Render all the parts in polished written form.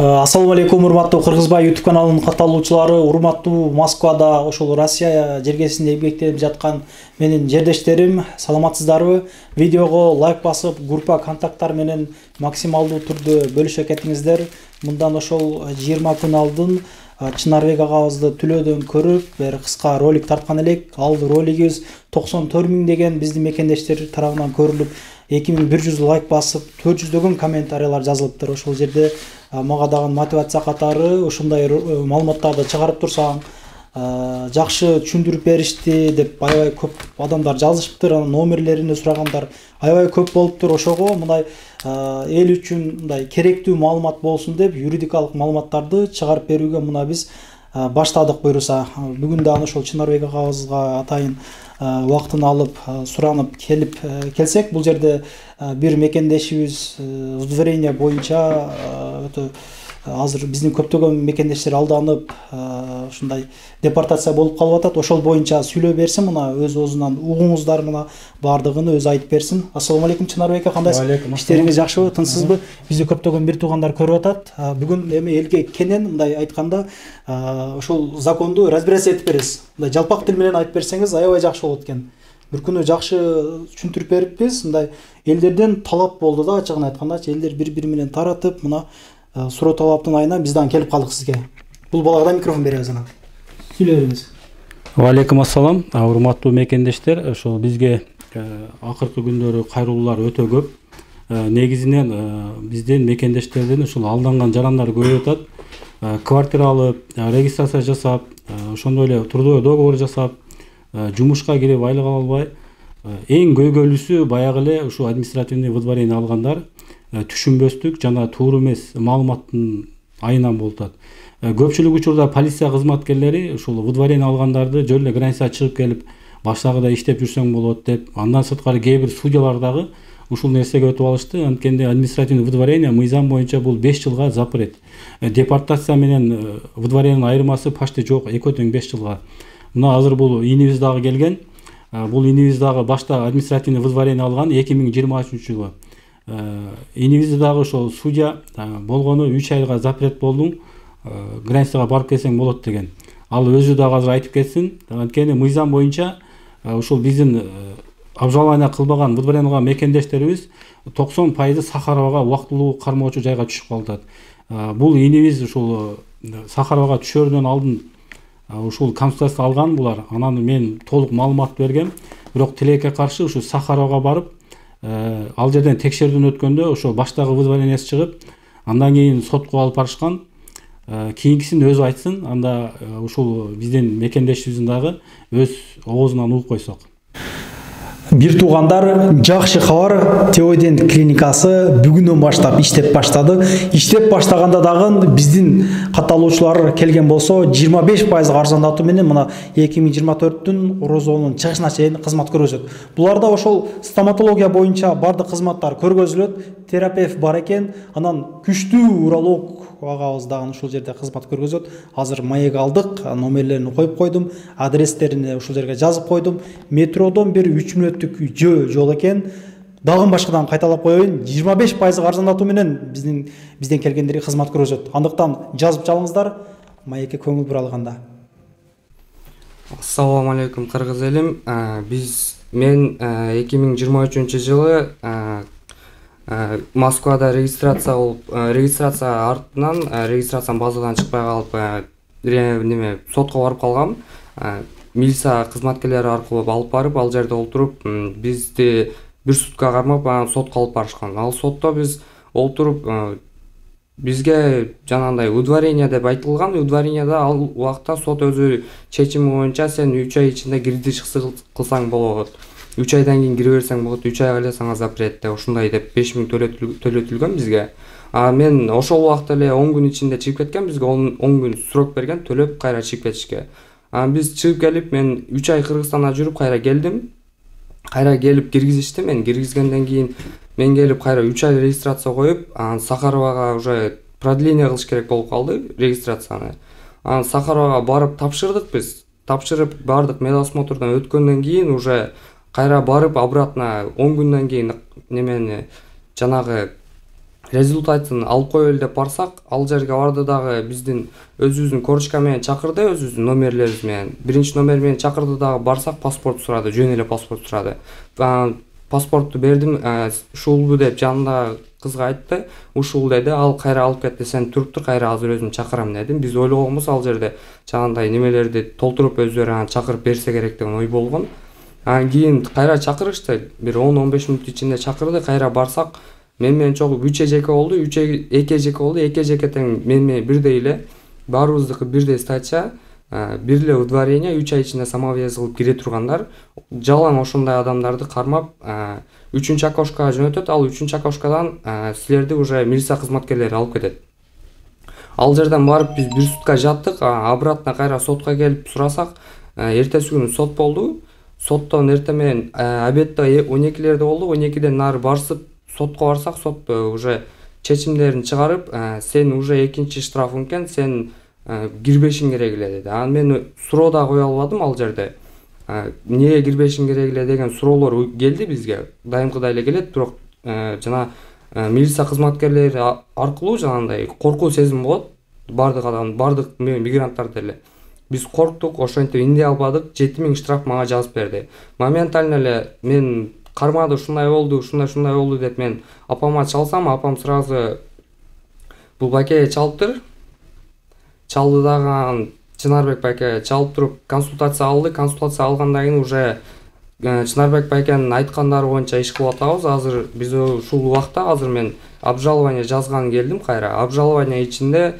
Ассаламу алейкум, урматтуу Кыргызбай YouTube каналынын катталуучулары, урматтуу Москвада, ошол Россия жергесинде эмгектенип жаткан менин жердештерим, саламатсыздарбы? Видеого лайк басып, группа контакттар менен максималдуу түрдө бөлүшө кетиңиздер. Мындан ошол 20 күн алдын Чынарбек агабызды Түлөөдөн көрүп, бир кыска ролик тарткан элек. Ал ролигибиз 94 000 деген биздин мекендештер тарабынан көрүлүп, 2100 лайк басып, 400дөгөн комментариялар жазылыптыр. Ошол жерде мага дагы мотивация катары ушундай маалыматтарды чыгарып турсаң, жакшы түшүндүрүп беришти деп аябай көп адамдар жазышыптыр. Номерлеrini сурагандар аябай көп болуптур. Ошого мындай эл үчүн мындай керектүү маалымат болсун деп юридикалык маалыматтарды чыгарып берүүгө мына биз баштадык буюрса. Бүгүн да ошол Чынарбек агабызга атайын убактын алып суранып келсек, бул жерде бир мекендешибиз удостоверение боюнча азыр биздин көптөгөн мекендештер алданып ушундай депортация болуп калып атат. Ошол боюнча сүйлөп берсин, мына өз оозунан угуңуздар, мына бардыгын өзү айтып берсин. Ассаламу алейкум Чынарбек ака, кандайсыз? Иштериңиз жакшыбы, тынчсызбы? Бизди көптөгөн бир туугандар көрүп атат. Бүгүн эми элге кенен мындай айтканда ошол законду разбираться этип бересиз. Мындай жалпак тил менен айтып берсеңиз аябай жакшы болот экен. Бир күнү жакшы түшүндүрүп бериппиз. Мындай элдерден талап болду да, ачыгын айткандачы, элдер бири-бири менен таратып, мына суроо талаптын айына биз дагы келип калдык сизге. Бул балага микрофон беребиз анан. Сүйлөй бериңиз. Алейкум ассалам, урматтуу мекендештер. Ошол бизге акыркы күндөрү кайрылуулар өтө көп. Негизинен биздин мекендештердин ошол алданган жарандар көбөйүп атат. Квартира алып, регистрация жасап, ошондой эле трудовой договор жасап, жумушка кирип айлык ала албай, эң көйгөйлүүсү баягы эле ушу административный выдворение алгандар түшүнбөстүк жана туура эмес маалыматтын айынан болуп атат. Көпчүлүк учурда полиция кызматкерлери ушул выдворение алгандарды жөн эле границага чыгып келип, баштагыда иштеп жүрсөң болот деп, андан сырткары кээ бир судьялар дагы ушул нерсеге өтүп алышты. Анткенде административный выдворение мыйзам боюнча бул 5 жылга запрет. Депортация менен выдворениянын айырмасы почти жок, экөө тең 5 жылга. Мына азыр бул инибиз дагы келген. Бул инибиз дагы башта административный выдворение алган 2023-жылы. Инибизди дагы ошол судья болгону 3 айга запрет болдуң, границага барып келсең болот деген. Ал өзү дагы азыр айтып кетсин. Анткени мыйзам боюнча ушул биздин обжалование кылбаган выдворениялган мекендештерибиз 90% Сахаровага убактылуу кармоочу жайга түшүп калат. Бул инибиз ушул Сахаровага түшөрүнөн алдын ушул консультация алган булар. Анан мен толук маалымат бергем. Бирок тилекке каршы ушу Сахаровага барып, ал жерден текшерүүдөн өткөндө ошо баштагы выдворениеси чыгып, андан кийин сотко алып барышкан. Кийинкисин өзү айтсын, анда ушул биздин мекендешибиздин дагы өз оозунан угуп койсок. Бир туугандар, жакшы кабар, Теодент клиникасы бүгүнөн баштап иштеп баштады. Иштеп баштаганда дагы биздин катталуучулар келген болсо, 25% арзандатуу менен мына 2024-түн Орозонун чыгышына чейин кызмат көрсөтөт. Буларда ошол стоматология боюнча бардык кызматтар көргөзүлөт, терапевт бар экен, анан күчтүү уролог агабыз дагы ушул жерде кызмат көргөзөт. Азыр маек алдык, номерлерин коюп койдум, адрестерин ушул жерге жазып койдум. Метродон бир 3 мүнөттүк жол экен. Дагы башкадан кайталап коеюн, 25% арзандатуу менен бизден келгендерге кызмат көрсөтөт. Андыктан жазып жалыңыздар, маекке көңүл бура алганда. Ассаламу алейкум кыргыз элим. Мен 2023-жылы Москвада регистрация артынан регистрациянын базадан чыкпай калып, сотко барып калгам. Милиция кызматкерлери аркылуу алып барып, ал жерде олтуруп, бизди бир сутка кармап, анан сотко алып барышкан. Ал сотто биз олтуруп, бизге жанагындай удворение деп айтылган. Удворениеда ал убакта сот өзү чечими боюнча сен 3 ай ичинде кирдиш кылсаң болот. 3 айдан кийин кире берсең болот, 3 айга эле сага запрет деп ушундай деп 5000 төлөтүлгөн бизге. Мен ошол убакта эле 10 күн ичинде чыгып кеткен, бизге 10 күн срок берген, төлөп кайра чыгып кетишке. Биз чыгып келип, мен 3 ай Кыргызстанда жүрүп кайра келдим. Кайра келип киргизишти, мен киргизгенден кийин мен келип кайра 3 ай регистрация коюп, Сахаровага уже продление кылыш керек болуп калды регистрацияны. Сахаровага барып тапшырдык биз. Тапшырып бардык, медосмотрдон өткөндөн кийин уже кайра барып обратно 10 күндөн кийин немени жанагы результатын алып коелу деп барсак, ал жерге барды дагы биздин өзүбүздүн корочка менен чакырды, өзүбүздүн номерлерибиз менен. Биринчи номер менен чакырды дагы, барсак паспорт сурады, жөн эле паспорт сурады. Паспортту бердим, ушулбу деп жанында кызга айтты. Ушул деди, ал кайра алып кетти, сен туруп тур, кайра азыр өзүм чакырам дедим. Биз ойлогонбуз ал жерде жанагындай немелерди толтуруп өздөрү чакырып берсе керек деген ой болгон. Анан кийин кайра чакырышты, бир 10-15 мүнөт ичинде чакырды, кайра барсак, мен менен чогуу 3 эжеке болду, 2 эжеке болду, 2 эжеке тең мен менен бирдей эле, баарыбыздыкы бирдей стача, бир эле удварение, 3 ай ичинде самовез кылып кире тургандар. Жалаң ошондой адамдарды кармап, 3-чү окошкага жөнөтөт, ал 3-чү окошкадан силерди уже милиция кызматкерлери алып кетет. Ал жерден барып биз бир сутка жаттык, обратно кайра сотко келип сурасак, эртеси күнү сот болду. Соттон эртең менен обедте 12-лерде болду, 12ден нары барсып сотко барсак, сот уже чечимдерин чыгарып, сен уже экинчи штрафың экен, сен кирбешиң керек эле деди. Анан мен суроо да кое албадым ал жерде. Эмнеге кирбешиң керек эле деген суроолор келди бизге. Дайымкыдай эле келет, бирок жана милиция кызматкерлери аркылуу жанагындай коркуу сезим болот. Бардык мигранттар деле. Биз корктук, ошентип индей албадык, 7000 штраф мага жазып берди. Моментально эле мен кармады, ушундай болду деп мен апама чалсам, апам сразу бул байкеге чалыптыр. Чалды дагы Чынарбек байке чалып туруп консультация алды. Консультация алгандан кийин уже Чынарбек байкенин айткандары боюнча иш кылып атабыз. Азыр биз ушул убакта азыр мен обжалование жазган келдим кайра. Обжалование ичинде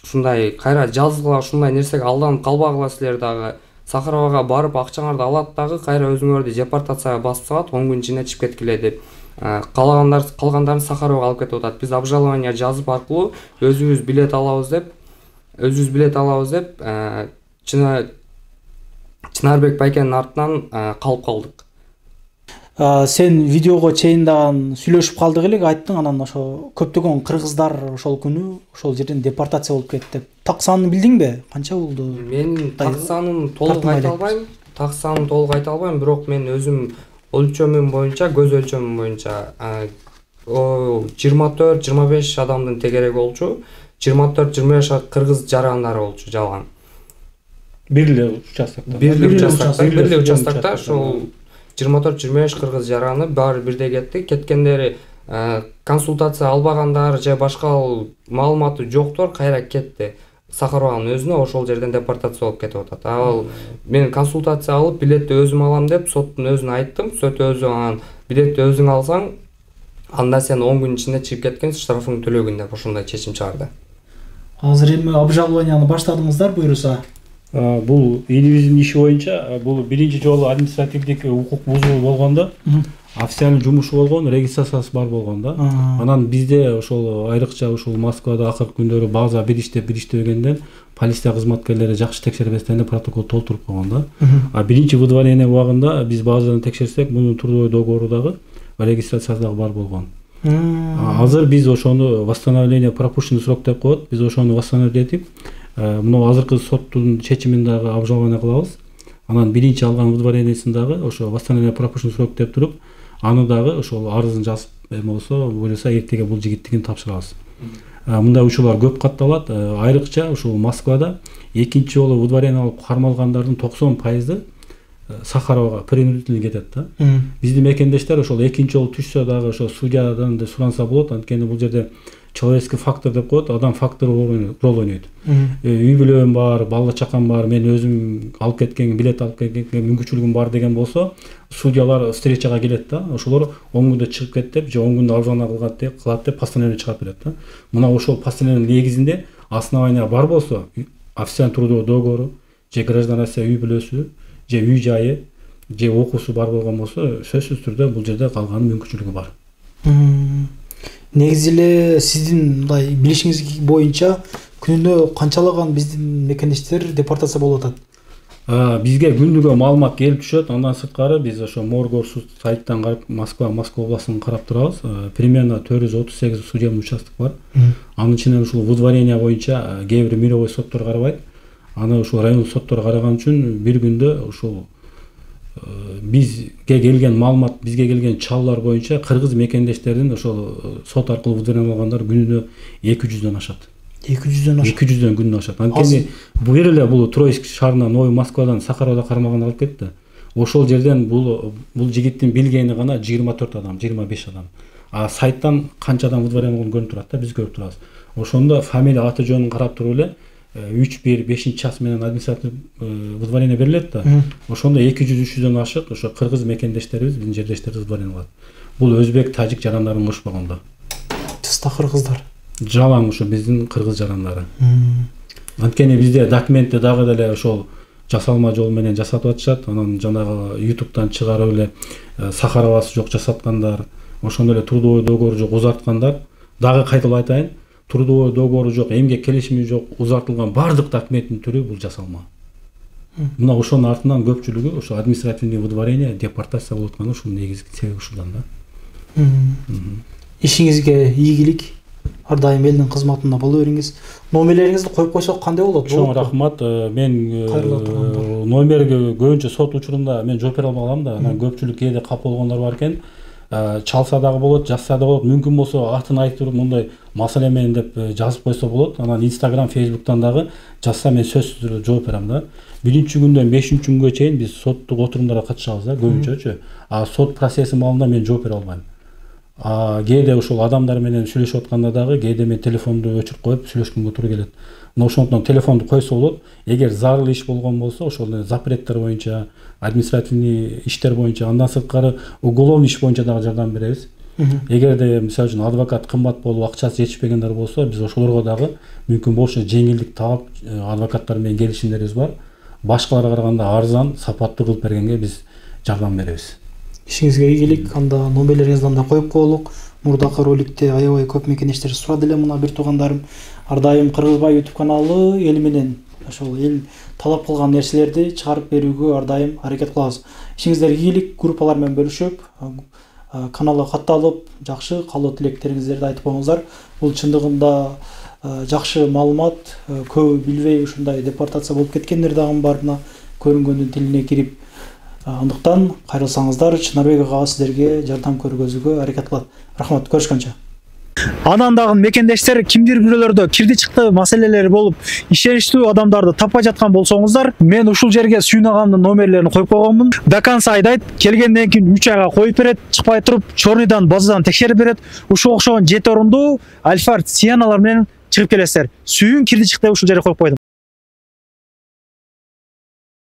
ушундай кайра жазгыла, ушундай нерсеге алданып калбагыла, силер дагы Сахаровага барып акчаңарды алат дагы кайра өзүңөрдү депортацияга басып салат, 10 күн ичинде чыгып кеткиле деп. Калгандарын Сахаровага алып кетип атат. Биз обжалование жазып аркылуу өзүбүз билет алабыз деп Чынарбек байкенин артынан калып калдык. Сен видеого чейин дагы сүйлөшүп калдык элек, айттың, анан ошо көптөгөн кыргыздар ошол күнү ошол жерден депортация болуп кетти деп. Так санын билдиңби? Канча болду? Мен так санын толук айта албайм, бирок мен өзүм өлчөмүм боюнча, көз өлчөмүм боюнча 24-25 адамдын тегереги болчу. 24-25 кыргыз жарандары болчу жалаң. Бир эле участокто ошол 24-25 кыргыз жараны баары бирдей кетти. Кеткендери консультация албагандар же башка маалыматы жоктор кайра кетти. Сахарованын өзүнө ошол жерден депортация болуп кетип атат. Ал мен консультация алып билетти өзүм алам деп соттун өзүнө айттым. Сот өзү анан билетти өзүң алсаң, анда сен 10 күн ичинде чыгып кеткен, штрафыңды төлөгүн деп ошондой чечим чыгарды. Азыр эми обжалованияны баштадыңыздар буюрса? Бул элибиздин иши боюнча бул биринчи жолу административдик укук бузуу болгондо, официалдуу жумушу болгон, регистрациясы бар болгон да. Анан бизде ошол айрыкча ушул Москвада акыркы күндөрү база бир иштебегенден полиция кызматкерлери жакшы текшербестен эле протокол толтуруп койгон да. Биринчи выдворение убагында биз базадан текшерсек, мунун трудовой договору дагы, регистрациясы дагы бар болгон. Азыр биз ошону восстановление пропущенный срок деп коет. Биз ошону восстановлетип, мына азыркы соттун чечимин дагы обжалование кылабыз. Анан биринчи алган выдворениясын дагы ошо восстановление пропущенный срок деп туруп, аны дагы ошол арызын жазып, болсо, буюрса эртеге бул жигиттигин тапшырабыз. Мындай учурлар көп катталат. Айрыкча ушул Москвада экинчи жолу выдворение алып кармалгандардын 90% Сахаровага принудительно кетет да. Биздин мекендештер ошол экинчи жолу түшсө дагы ошо судьядан да суранса болот, анткени бул жерде человеческий фактор деп коет, адам фактору роль ойнойт. Үй бүлөм бар, бала чакам бар, мен өзүм алып кеткен, билет алып кеткен мүмкүнчүлүгүм бар деген болсо, судьялар встречага келет да. Ошолор 10 күндө чыгып кет деп, же 10 күндө обжалование кылат деп постановление чыгарып берет да. Мына ошол постановлениянын негизинде основания бар болсо, официальный трудовой договору, же граждан Россия үй бүлөсү, же үй жайы, же окуусу бар болгон болсо, сөзсүз түрдө бул жерде калганын мүмкүнчүлүгү бар. Негизи эле сиздин мындай билишиңиз боюнча күнүнө канчалаган биздин мекендештер депортация болуп атат? Бизге күндүгө маалымат келип түшөт. Андан сырткары биз ошо Моргорсу сайтынан карап, Москва областын карап турабыз. Примерно 438 судебный участок бар. Анын ичинен ушул выдворение боюнча кээ бир мировой соттор карабайт. Аны ушул райондук соттор караган үчүн бир күндө ушул бизге келген маалымат, бизге келген чалуулар боюнча кыргыз мекендештердин ошол сот аркылуу выдворение алгандар күнүнө 200дөн ашат. 200дөн ашат. 200дөн күнүнө ашат. Анткени бул жер эле бул Троицк шаарынан Новый Москвадан Сахаровда кармаган алып кетти. Ошол жерден бул жигиттин билгени гана 24 адам, 25 адам. А сайттан канча адам выдворение болгон көрүнүп турат да, биз көрүп турабыз. Ошондо фамилия, аты жөнүн карап туруп эле 3-1 5 час менен административ выдворение берилет да. Ошондо 200-300дөн ашык ошо кыргыз мекендештерибиз, биздин жердештерибиз выдворение алат. Бул өзбек, тажик жарандарын кошпогондо. Чыста кыргыздар. Жалаң ушу биздин кыргыз жарандары. Анткени бизде документти дагы деле ошол жасалма жол менен жасатып атышат. Анан жанагы YouTube'дан чыгарып эле Сахаровасы жок жасаткандар, ошондо эле трудовой договору жок узарткандар. Дагы кайталап айтайын, трудовой договору жок, эмгек келишими жок, узартылган бардык документтин түрү бул жасалма. Мына ошонун артынан көпчүлүгү ошо административный выдворение, депортация болуп атканы ушул негизги себеби ушудан да. Ишиңизге ийгилик, ар дайым элдин кызматында боло бериңиз. Номерлериңизди коюп койсок кандай болот? Чоң рахмат. Мен номерге көбүнчө сот учурунда мен жооп бере албагам да. Анан көпчүлүк кээде капа болгондор бар экен. Чалса дагы болот, жазса да болот. Мүмкүн болсо атын айтып мындай маселе менен деп жазып койсо болот. Анан Instagram, Facebook'тан дагы жазса мен сөзсүз түрдө жооп берем да. 1-күндөн 5-күнгө чейин биз соттук отурумдарга катышабыз да, көбүнчөчү. А сот процесси маалында мен жооп бере албайм. Кээде ошол адамдар менен сүйлөшүп атканда дагы кээде мен телефонду өчүрүп коюп сүйлөшкөнгө туура келет. Но ошондон телефонду койсо болот. Эгер зарыл иш болгон болсо, ошол запреттер боюнча, административный иштер боюнча, андан сырткары уголовный иш боюнча дагы жардам беребиз. Эгерде мисалы үчүн адвокат кымбат болуп, акчасы жетишпегендер болсо, биз ошолорго дагы мүмкүн болсо жеңилдик таап, адвокаттар менен келишимдерибиз бар. Башкаларга караганда арзан, сапаттуу кылып бергенге биз жардам беребиз. Ишиңизге ийгилик, анда номерлериңизди да коюп коелук. Мурдакы роликте аябай көп мекендештер сурады эле, мына бир туугандарым. Ар дайым Кыргызбай YouTube каналы эл менен ошол эл талап кылган нерселерди чыгарып берүүгө ар дайым аракет кылабыз. Ишиңиздерге ийгилик, группалар менен бөлүшүп, каналга катталып, жакшы каалоо тилектериңиздерди айтып коюңуздар. Бул чындыгында жакшы маалымат, көбү билбей ушундай депортация болуп кеткендер дагы бар, мына көрүнгөндүн тилине кирип. Андыктан кайрылсаңыздар, Чынарбек ага сиздерге жардам көргөзүүгө аракет кылат. Рахмат, көрүшкөнчө. Анан дагы мекендештер кимдир бирөөлөрдө кирди чыкты маселелери болуп, ишеничтүү адамдарды таппай жаткан болсоңуздар, мен ушул жерге Сүйүн агамдын номерлерин коюп койгонмун. До конца айдайт, келгенден кийин 3 айга коюп берет, чыкпай туруп, чорныйдан базадан текшерип берет. Ушул окшогон 7 орундуу Альфард Сиеналар менен чыгып келесиздер. Сүйүн кирди чыкты ушул жерге коюп койдум.